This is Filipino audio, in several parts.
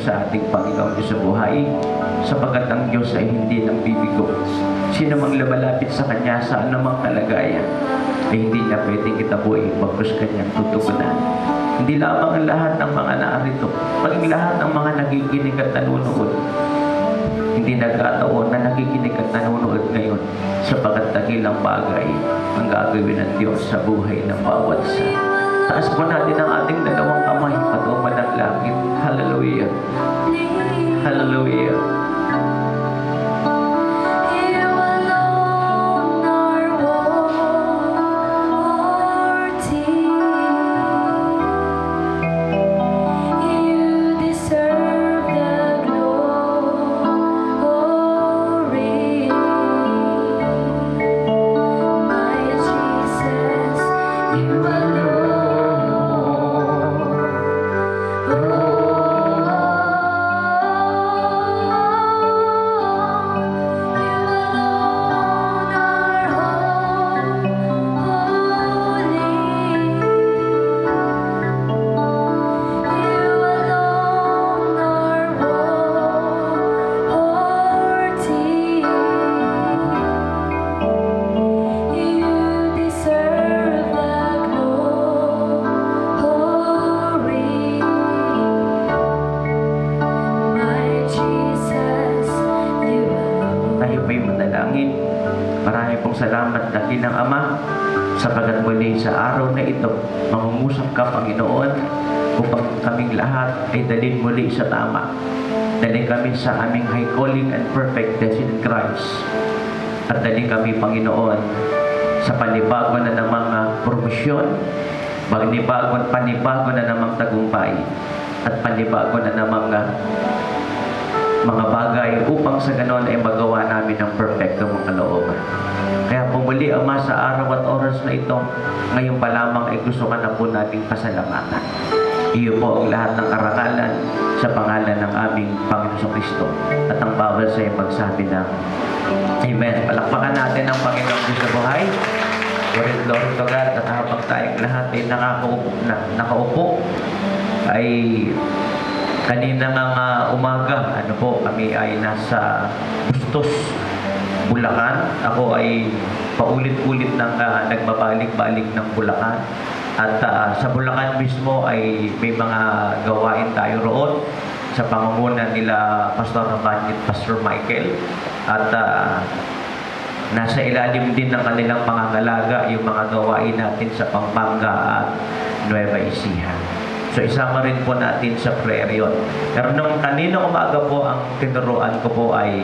sa ating Panginoon Diyos sa buhay, sapagkat ang Diyos ay hindi nang bibigo. Sino mang lumalapit sa Kanya sa anumang kalagayan, ay hindi niya pwedeng itaboy bagkus Kanyang tutugunan. Hindi lamang ang lahat ng mga naarito, maging lahat ng mga nagiginig at nanunood. Hindi nagkataon na nakikinig at nanonood ngayon, sapagkat dakilang bagay ang gagawin ng Diyos sa buhay ng bawat isa. Taas po natin ang ating dalawang kamay patungkol ng langit. Hallelujah! Hallelujah! Marami pong salamat, dakilang Ama, sapagkat muli sa araw na ito, mangungusap ka, Panginoon, upang kaming lahat ay dalhin muli sa tama. Dalhin kami sa aming high calling and perfect destiny in Christ. At dalhin kami, Panginoon, sa panibago na ng mga promosyon, panibago na ng mga tagumpay, at panibago na ng mga bagay upang sa ganon ay magawa namin ang perfecto mong kalooban. Kaya pumuli, Ama, sa araw at oras na ito, ngayon pa lamang ay gusto ka na po nating pasalamatan. Iyo po ang lahat ng karangalan sa pangalan ng aming Panginoon Kristo. At ang bawal sa iyo magsabi ng Amen. Palakpakan natin ang Panginoon Diyos sa buhay. Glory to God. At habang tayong lahat ay nakaupo, ay kanina nga umaga, kami ay nasa Bustos, Bulacan. Ako ay paulit-ulit nagbabalik-balik ng Bulacan. At sa Bulacan mismo ay may mga gawain tayo roon sa pangunguna nila Pastor Rabat at Pastor Michael. At nasa ilalim din ng kanilang pangangalaga yung mga gawain natin sa Pampanga at Nueva Ecija. So isama rin po natin sa prayer yun. Pero nung kanina umaga po, ang tinuruan ko po ay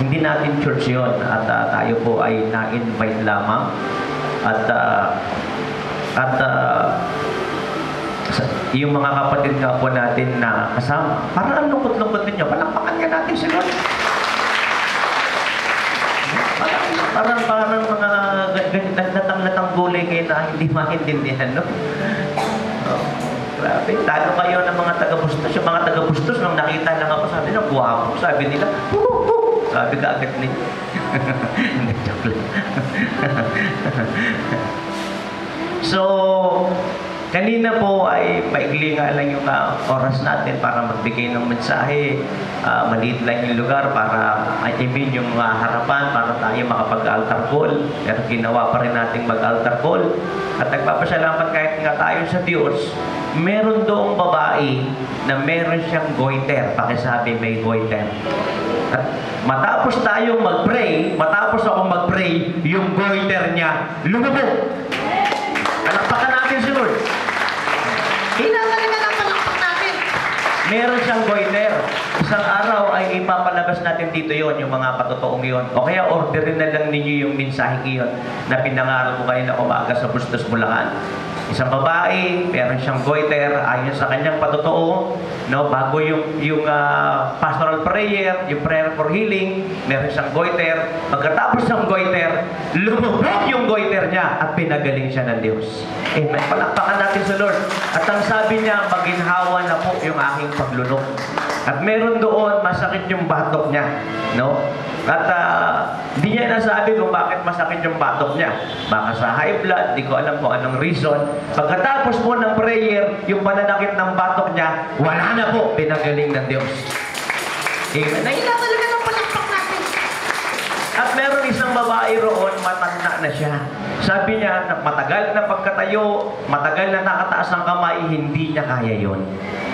hindi natin church yun. At tayo po ay na-invite lamang. At yung mga kapatid nga po natin na kasama, parang ang lungkot-lungkot ninyo, palakpakan ka natin si Lord. Parang mga latang gulay kayo na hindi maintindihan, no? Grabe, talo kayo ng mga taga-Bustos. Yung mga taga-Bustos, nung nakita lang ako, sabi nila, guwapo. Sabi nila, sabi ka agad nila. Hindi, joke lang. So, kanina po ay maigli nga lang yung oras natin para magbigay ng mensahe. Maliit lang yung lugar para yung harapan para tayo makapag-altar call. Pero ginawa pa rin natin mag-altar call. At nagpapasalamat kahit nga tayo sa Diyos, meron doong babae na meron siyang goiter. Pakisabi, may goiter. At matapos tayong mag-pray, matapos akong mag-pray, yung goiter niya lumubog. Palakpakan natin si Lord. Kinakalikan ang palakpak natin. Meron siyang goiter. Isang araw ay ipapalabas natin dito yon, yung mga patotoong yon. O kaya orderin na lang ninyo yung mensahe yon na pinangaral ko kanina umaga sa Bustos, Bulacan. Isang babae, meron siyang goiter, ayon sa kanyang patotoo, no, bago yung pastoral prayer, yung prayer for healing, meron siyang goiter. Pagkatapos ng goiter, lumubog yung goiter niya at pinagaling siya ng Diyos. Amen. Palakpakan natin sa Lord. At ang sabi niya, maginhawa na po yung aking paglunok. At meron doon, masakit yung batok niya. No? At di niya nasabi kung bakit masakit yung batok niya. Baka sa high blood, di ko alam kung anong reason. Pagkatapos po ng prayer, yung pananakit ng batok niya, wala na po, pinagaling ng Diyos. Amen. Nahila talaga ng palakpak natin. At meron isang babae roon, matanda na siya. Sabi niya, matagal na pagkatayo, matagal na nakataas ang kamay, hindi niya kaya yon.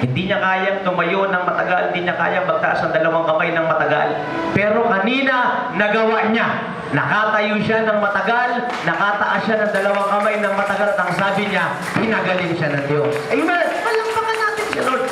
Hindi niya kayang tumayo ng matagal, hindi niya kayang magtaas ang dalawang kamay ng matagal. Pero kanina, nagawa niya. Nakatayo siya ng matagal, nakataas siya ng dalawang kamay ng matagal, at ang sabi niya, pinagaling siya ng Diyos. Amen! Palakpakan natin si Lord.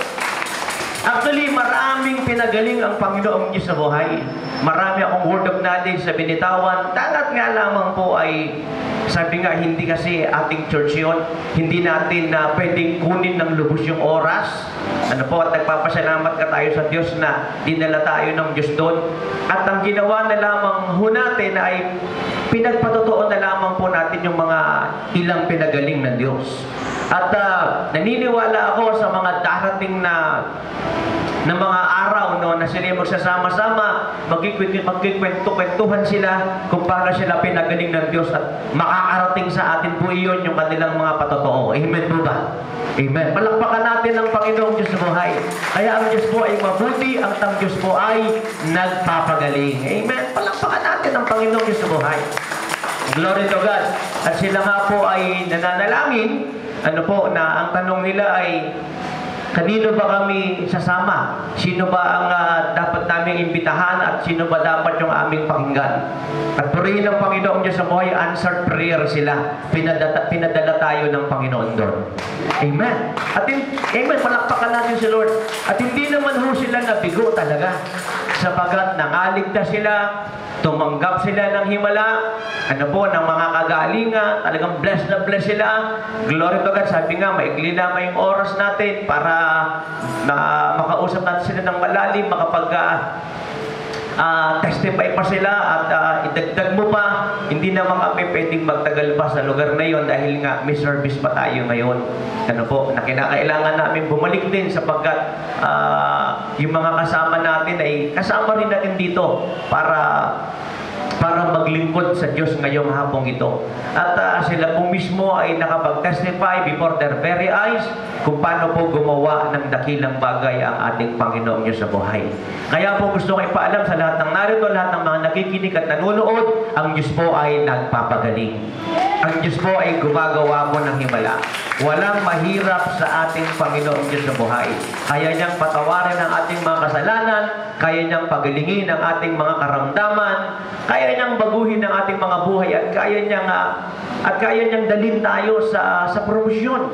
Actually, maraming pinagaling ang Panginoong Diyos sa buhay. Marami akong word of knowledge sa binitawan. Dagat nga lamang po ay, sabi nga, hindi kasi ating church yun. Hindi natin na pwedeng kunin ng lubos yung oras. Ano po, at nagpapasalamat ka tayo sa Diyos na dinala tayo ng Diyos doon. At ang ginawa na lamang ho natin ay pinagpatotoo na lamang po natin yung mga ilang pinagaling ng Diyos. At naniniwala ako sa mga darating na mga araw, no, na sila magsasama-sama, magkikwento-kwentuhan sila kung paano sila pinagaling ng Diyos, at makakarating sa atin po iyon yung kanilang mga patotoo. Amen po ba? Amen. Palakpakan natin ang Panginoong Diyos sa buhay. Kaya ang Diyos po ay mabuti, ang Diyos po ay nagpapagaling. Amen. Palakpakan natin ang Panginoong Diyos sa buhay. Glory to God. At sila nga po ay nananalangin, ano po, na ang tanong nila ay, kanino ba kami sasama? Sino ba ang dapat naming imbitahan, at sino ba dapat yung aming pakinggan? At purihin ng Panginoong Diyos sa buhay, answered prayer sila. Pinadala tayo ng Panginoon doon. Amen. At amen, palakpakan natin si Lord. At hindi naman ho sila nabigo talaga, sapagat nangaligtas sila, tumanggap sila ng himala, ano po, ng mga kagalingan, talagang blessed na blessed sila. Glory to God. Sabi nga, maigli lamang yung oras natin para makausap natin sila ng malalim, testify pa sila, at idagdag mo pa. Hindi naman kami pwedeng magtagal pa sa lugar na yon dahil nga may service pa tayo ngayon. Ano po, na kinakailangan namin bumalik din sapagkat yung mga kasama natin ay kasama rin natin dito para maglingkod sa Diyos ngayong hapong ito. At sila po mismo ay nakapag-testify before their very eyes kung paano po gumawa ng dakilang bagay ang ating Panginoong Diyos sa buhay. Kaya po gusto ko ipaalam sa lahat ng narito, lahat ng mga nakikinig at nanonood, ang Diyos po ay nagpapagaling. Ang Diyos po ay gumagawa po ng himala. Walang mahirap sa ating Panginoong Diyos sa buhay. Kaya niyang patawarin ang ating mga kasalanan, kaya niyang pagalingin ang ating mga karamdaman, kaya niyang baguhin ang ating mga buhay, at kaya niyang dalhin tayo sa promosyon.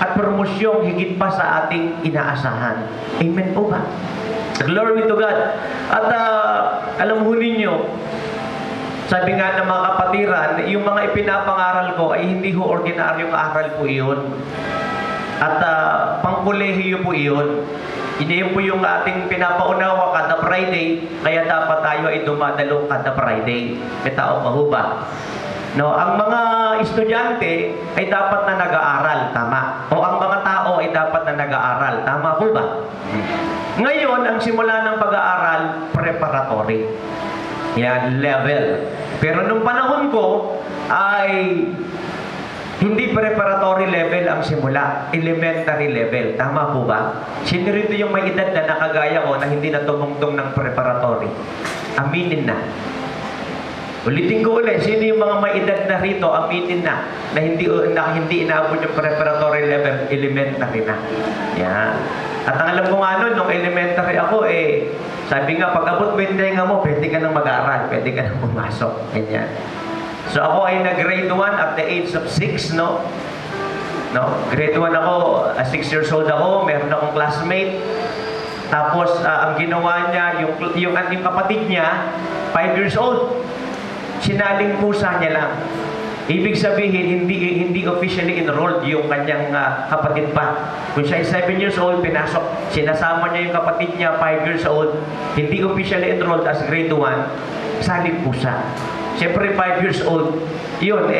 At promosyong higit pa sa ating inaasahan. Amen po ba? Glory to God. At alam ho ninyo, sabi nga ng mga kapatiran, yung mga ipinapangaral ko ay hindi ho ordinaryong aral po iyon. At pangkolehiyo po iyon. Hindi po yung ating pinapaunawa kada Friday, kaya dapat tayo ay dumadalo kada Friday. May tao pa ho ba? No, ang mga estudyante ay dapat na nag-aaral, tama. O ang mga tao ay dapat na nag-aaral, tama po ba? Ngayon, ang simula ng pag-aaral, preparatory. Yan, level. Pero nung panahon ko, ay hindi preparatory level ang simula, elementary level. Tama po ba? Sino rito yung may edad na nakagaya ko na hindi na tumungtong ng preparatory? Aminin na. Ulitin ko ulit, sino yung mga may edad na rito, aminin na hindi inaabot yung preparatory level, elementary na. Yan. At ang alam ko nga nun, nung elementary ako, sabi nga, pag abot mo yung tenga mo, pwede ka nang mag-aaral, pwede ka nang pumasok. Ganyan. So ako ay nag-grade 1 at the age of 6, no? Grade 1 ako, 6 years old ako, meron akong classmate. Tapos, ang ginawa niya, yung kapatid niya, 5 years old, sinaling pusa niya lang. Ibig sabihin, hindi officially enrolled yung kanyang kapatid pa. Kung siya ay 7 years old, pinasok, sinasama niya yung kapatid niya, 5 years old, hindi officially enrolled as grade 1, saling pusa. Siyempre, 5 years old, yun,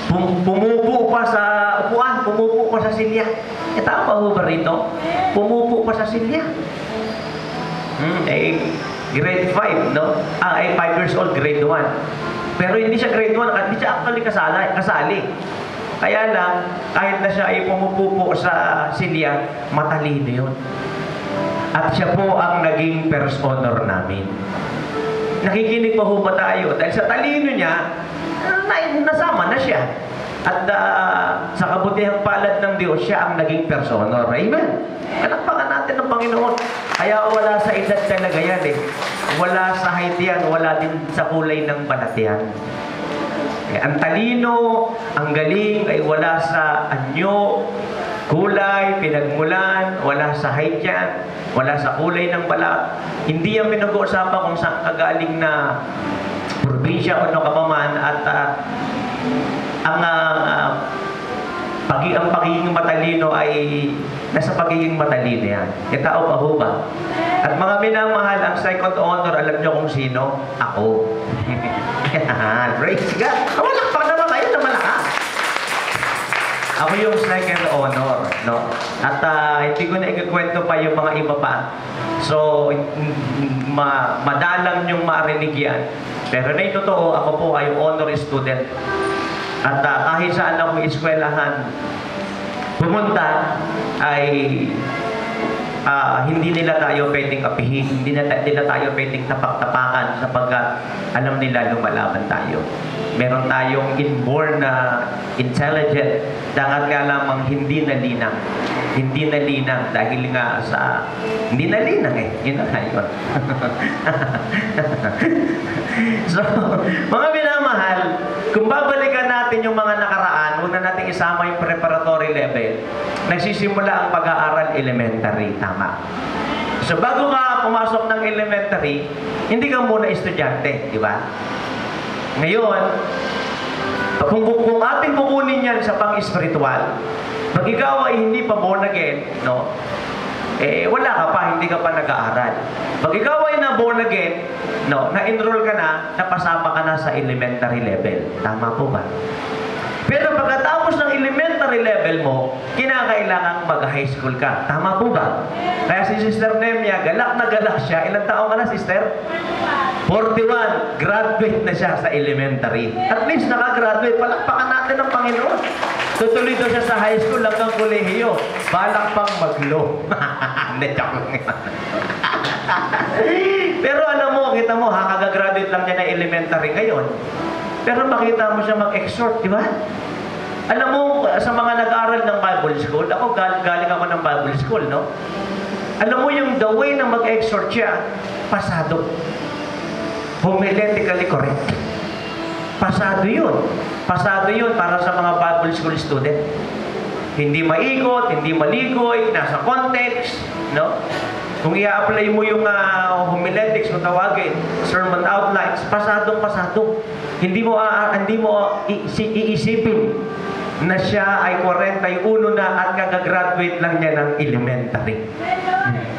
pumupo pa sa upuan, pumupo pa sa silya. E tama ho ba rito? Pumupo pa sa silya. Grade 5, no? 5 years old, grade 1. Pero hindi siya grade 1, hindi siya actually kasali. Kaya lang, kahit na siya ay pumupupo sa silya, matalino yun. At siya po ang naging first honor namin. Nakikinig pa ho ba tayo? Dahil sa talino niya, nasama na siya. At sa kabutihang palad ng Diyos, siya ang naging first honor. Amen? Palakpakan natin ng Panginoon. Kaya wala sa edad talaga yan eh. Wala sa height yan, wala din sa kulay ng balat yan. Ang talino, ang galing ay wala sa anyo, kulay, pinagmulan, wala sa height yan, wala sa kulay ng balat. Hindi yan pinag-uusapan kung saan kagaling na probinsya o ano ka pa man. At ang pagiging matalino ay nasa pagiging matalino yan. Tao pa ho ba? At mga minamahal, ang second honor, alam nyo kung sino? Ako. Praise God. Walakpak naman kayo na malakas. Ako yung second honor, no? At hindi ko na ikukwento pa yung mga iba pa. So, madalang yung marinig yan. Pero na totoo, ako po ay honor student. At kahit saan ako eskwelahan pumunta, ay hindi nila tayo pwedeng apihin, hindi nila tayo pwedeng tapak-tapakan sapagkat alam nila lumalaban tayo. Meron tayong inborn na intelligent, dapat nga lamang hindi nalinang. Hindi nalinang dahil nga sa... Hindi nalinang eh. Yun na kayo. So, mga minamahal, kung babalikan natin yung mga nakaraan, una natin isama yung preparatory level, nagsisimula ang pag-aaral elementary. Tama. So, bago ka pumasok ng elementary, hindi ka muna estudyante, di ba? Ngayon, kung ating kukunin yan sa pang-espiritual, pag ikaw ay hindi pa born again, no? Wala ka pa, hindi ka pa nag-aaral. Pag ikaw ay na-born again, no, na-enroll ka na, napasama ka na sa elementary level. Tama po ba? Pero pagkatapos ng elementary level mo, kinakailangan mag-high school ka. Tama po ba? Kaya si Sister Nemia, galak na galak siya. Ilang taon ka na, Sister? 41. Graduate na siya sa elementary. At least nakagraduate. Palakpakan natin ng Panginoon. Tutuloy daw siya sa high school hanggang kolehiyo. Balak pang mag-law. Pero alam mo, kita mo, kagagraduate lang niya na elementary ngayon. Pero makita mo siya mag-exhort, di ba? Alam mo, sa mga nag-aaral ng Bible school, ako galing ako ng Bible school, no? Alam mo yung the way na mag-exhort siya, pasado. Homiletically correct. Pasado yun. Pasado yun para sa mga Bible school student. Hindi maikot, hindi maligoy, nasa context, no? Kung i-apply mo yung homiletics kung tawagin, sermon outlines, pasadong-pasado. Hindi mo iisipin na siya ay 41 na at kagagraduate lang niya ng elementary.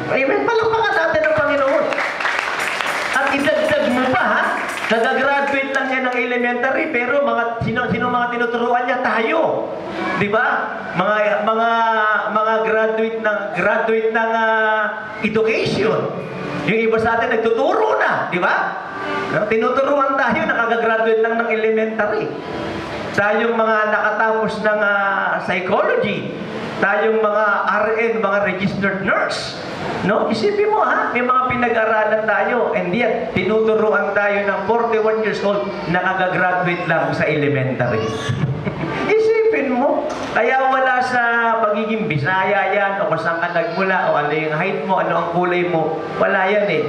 Amen. Palakpakan natin ang Panginoon. At idagdag mo pa, ha? Kagagraduate lang niya ng elementary, pero sino mga tinuturuan niya? Tayo. Di ba? Mga graduate ng education. Yung iba sa atin nagtuturo na, di ba? Tinuturuan tayo, nakagagraduate lang ng elementary. Tayong mga nakatapos ng psychology, tayong mga RN, mga registered nurse. No? Isipin mo, ha? May mga pinag-aralan tayo, and yet, tinuturuan tayo ng 41 years old, nakagagraduate lang sa elementary. Isipin mo, kaya wala sa pagiging Bisaya yan, o kung saan ka nagmula, o ano yung height mo, ano ang kulay mo, wala yan eh.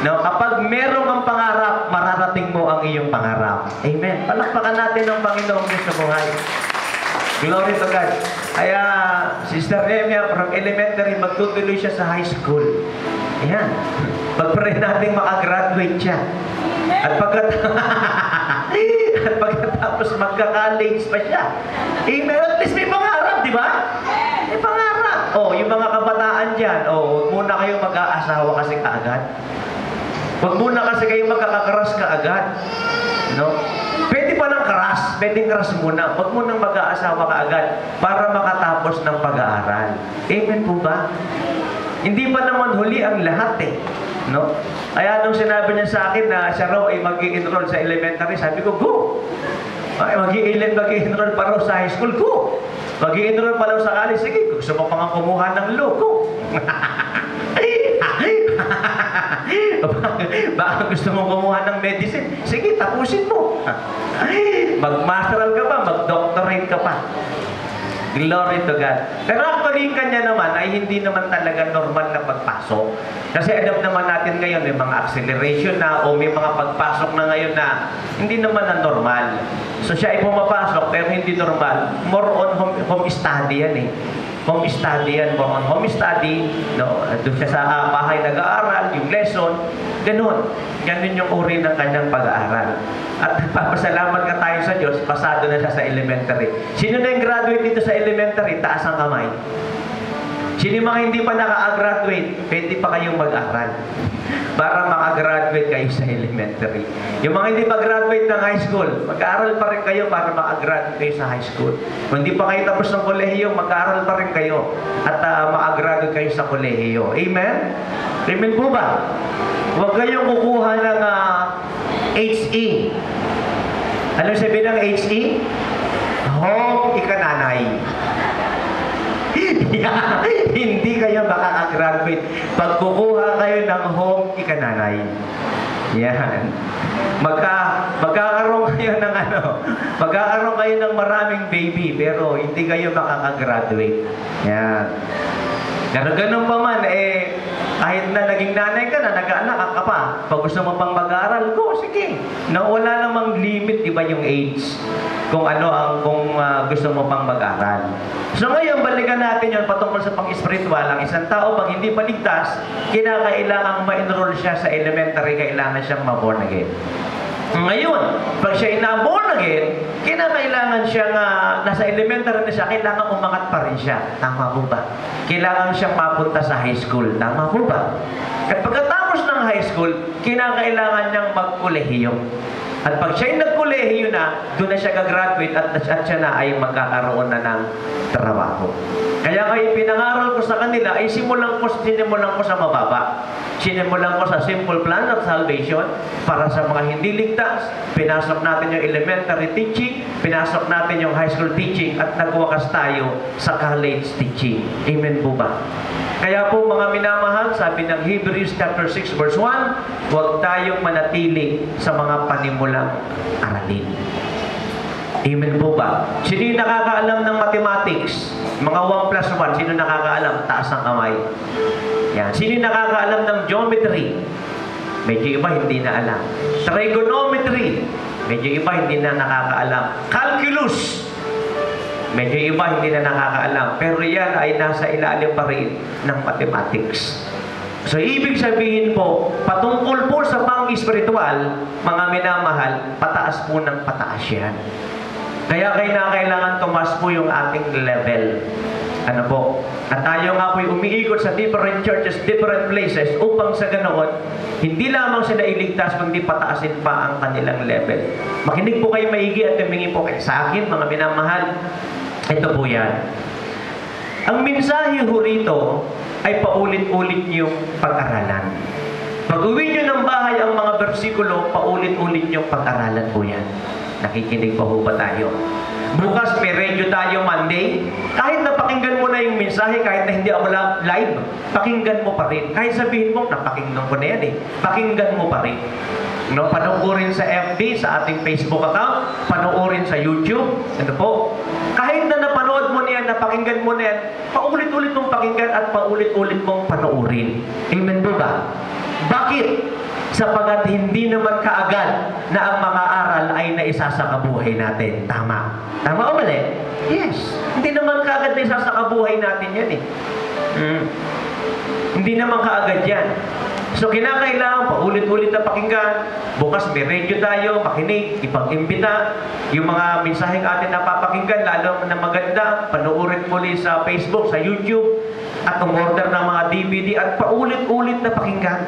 No? Kapag meron kang pangarap, mararating mo ang iyong pangarap. Amen. Palakpakan natin ang Panginoong Diyos sa buhay. Glory to God. Kaya, Sister Nemia, from elementary, magtutuloy siya sa high school. Ayan. Pag-pray natin makagraduate siya. At pagkatapos magka-college pa siya. Amen. At least may pangarap, di ba? May pangarap. Oh, yung mga kabataan dyan, huwag muna kayong mag-aasawa kasi kaagad. Huwag muna kasi kayong magkakakaras kaagad. No? Pwede Hindi pa ng crush, pwedeng crush muna. Huwag mo nang mag-aasawa ka agad para makatapos ng pag-aaral. Amen po ba? Hindi pa naman huli ang lahat eh. No? Kaya nung sinabi niya sa akin na siya raw ay mag-i-enroll sa elementary, sabi ko, go! Mag-i-enroll pa raw sa high school, go! Mag-i-enroll pa raw sa college, sige, gusto mo pa nga kumuha ng law, go! Baka gusto mo kumuha ng medicine, sige, tapusin mo. Mag-masteral ka pa, mag-doctorate ka pa. Glory to God. Pero actually, kanya naman ay hindi naman talaga normal na pagpasok. Kasi alam naman natin ngayon, may mga acceleration na o may mga pagpasok na ngayon na hindi naman na normal. So siya ay pumapasok pero hindi normal. More on home study yan eh. Home study yan, more on home study. No? Doon siya sa bahay nag-aaral, yung lesson. Ganun. Ganun yung uri ng kanyang pag-aaral. At papasalamat ka tayo sa Diyos, pasado na siya sa elementary. Sino na yung graduate dito sa elementary? Taas ang kamay. Sino yung mga hindi pa naka-graduate? Pwede pa kayong mag-aral para maka-graduate kayo sa elementary. Yung mga hindi pa graduate ng high school, mag-aaral pa rin kayo para maka-graduate kayo sa high school. Kung hindi pa kayo tapos ng kolehiyo, mag-aaral pa rin kayo at maka-graduate kayo sa kolehiyo. Amen? Amen po ba? Huwag kayong kukuha ng HE. Ano sabi ng HE? Home ikananay. Hindi kayo makaka-graduate pag kukuha kayo ng home ikananay. Yan. Magkakaroon kayo ng magkakaroon kayo ng maraming baby pero hindi kayo makaka-graduate. Yan. Ganun pa man, kahit na naging nanay ka na, nag-anak ka pa, pag gusto mo pang mag-aaral, go, sige. No, wala namang limit, di ba, yung age? Kung gusto mo pang mag-aaral. So ngayon, balikan natin yun patungkol sa pang-spiritual. Ang isang tao, pag hindi paligtas, kinakailangang ma-enroll siya sa elementary, kailangan siyang ma-born again. Ngayon, pag siya ina-born again, kinakailangan siya nasa elementary na siya, kailangan umangat pa rin siya. Tama po ba? Kailangan siyang mapunta sa high school. Tama po ba? At pagkatapos ng high school, kinakailangan niyang magkolehiyo. At pag siya'y nagkolehiyo na, doon na siya gagraduate at siya na ay magkakaroon na ng trabaho. Kaya kayo pinangaral ko sa kanila ay sinimulan ko sa mababa. Sinimulan ko sa simple plan of salvation para sa mga hindi ligtas. Pinasok natin yung elementary teaching, pinasok natin yung high school teaching at nagwakas tayo sa college teaching. Amen po ba? Kaya po mga minamahal, sabi ng Hebrews chapter 6 verse 1, huwag tayong manatili sa mga panimulang aralin. Amen po ba? Sino yung nakakaalam ng mathematics? Mga 1 plus 1, sino nakakaalam? Taas ang kamay. Yan. Sino yung nakakaalam ng geometry? Medyo iba hindi na alam. Trigonometry. Medyo iba hindi na nakakaalam. Calculus. Medyo iba hindi na nakakaalam. Pero yan ay nasa ilalim pa rin ng mathematics. So, ibig sabihin po, patungkol po sa pang-espiritual, mga minamahal, pataas po ng pataas yan. Kaya kailangan tumas po yung ating level. Ano po? At tayo nga po umiikot sa different churches, different places, upang sa ganoon, hindi lamang sila iligtas, kundi pataasin pa ang kanilang level. Makinig po kayo maigi at tumingin po kayo sa akin, mga minamahal. Ito po yan. Ang mensahe ho rito ay paulit-ulit niyong pag-aralan. Pag-uwi niyo ng bahay ang mga bersikulo, paulit-ulit niyong pag-aralan po yan. Nakikinig pa ho ba tayo? Bukas may radio tayo Monday. Kahit napakinggan mo na yung mensahe, kahit na hindi ako live, pakinggan mo pa rin. Kahit sabihin mo, napakinggan ko na yan eh. Pakinggan mo pa rin. No, panoorin sa FB, sa ating Facebook account, panoorin sa YouTube. Ano po? Kahit na napanood mo niyan, napakinggan mo na yan, paulit-ulit mong pakinggan at paulit-ulit mong panoorin. Amen po ba? Bakit? Sapagat hindi naman kaagad na ang mga aral ay naisasakabuhay natin. Tama. Tama o mali? Yes. Hindi naman kaagad na isasakabuhay natin yan eh. Hindi naman kaagad yan. So, kinakailangan paulit-ulit na pakinggan. Bukas may radio tayo, makinig, ipag-imbita. Yung mga mensaheng atin na papakinggan, lalo na maganda, panoorin muli sa Facebook, sa YouTube, at umorder ng mga DVD at paulit-ulit na pakinggan.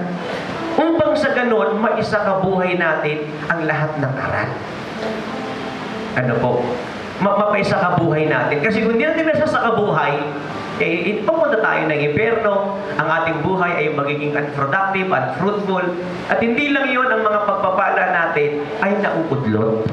Upang sa ganon, maisakabuhay natin ang lahat ng aral. ano po, mapaisa kabuhay natin. Kasi kung hindi natin nasa sa kabuhay, papunta tayo ng impyerno, ang ating buhay ay magiging unproductive, unfruitful, at hindi lang yon ang mga pagpapala natin ay nauudlot.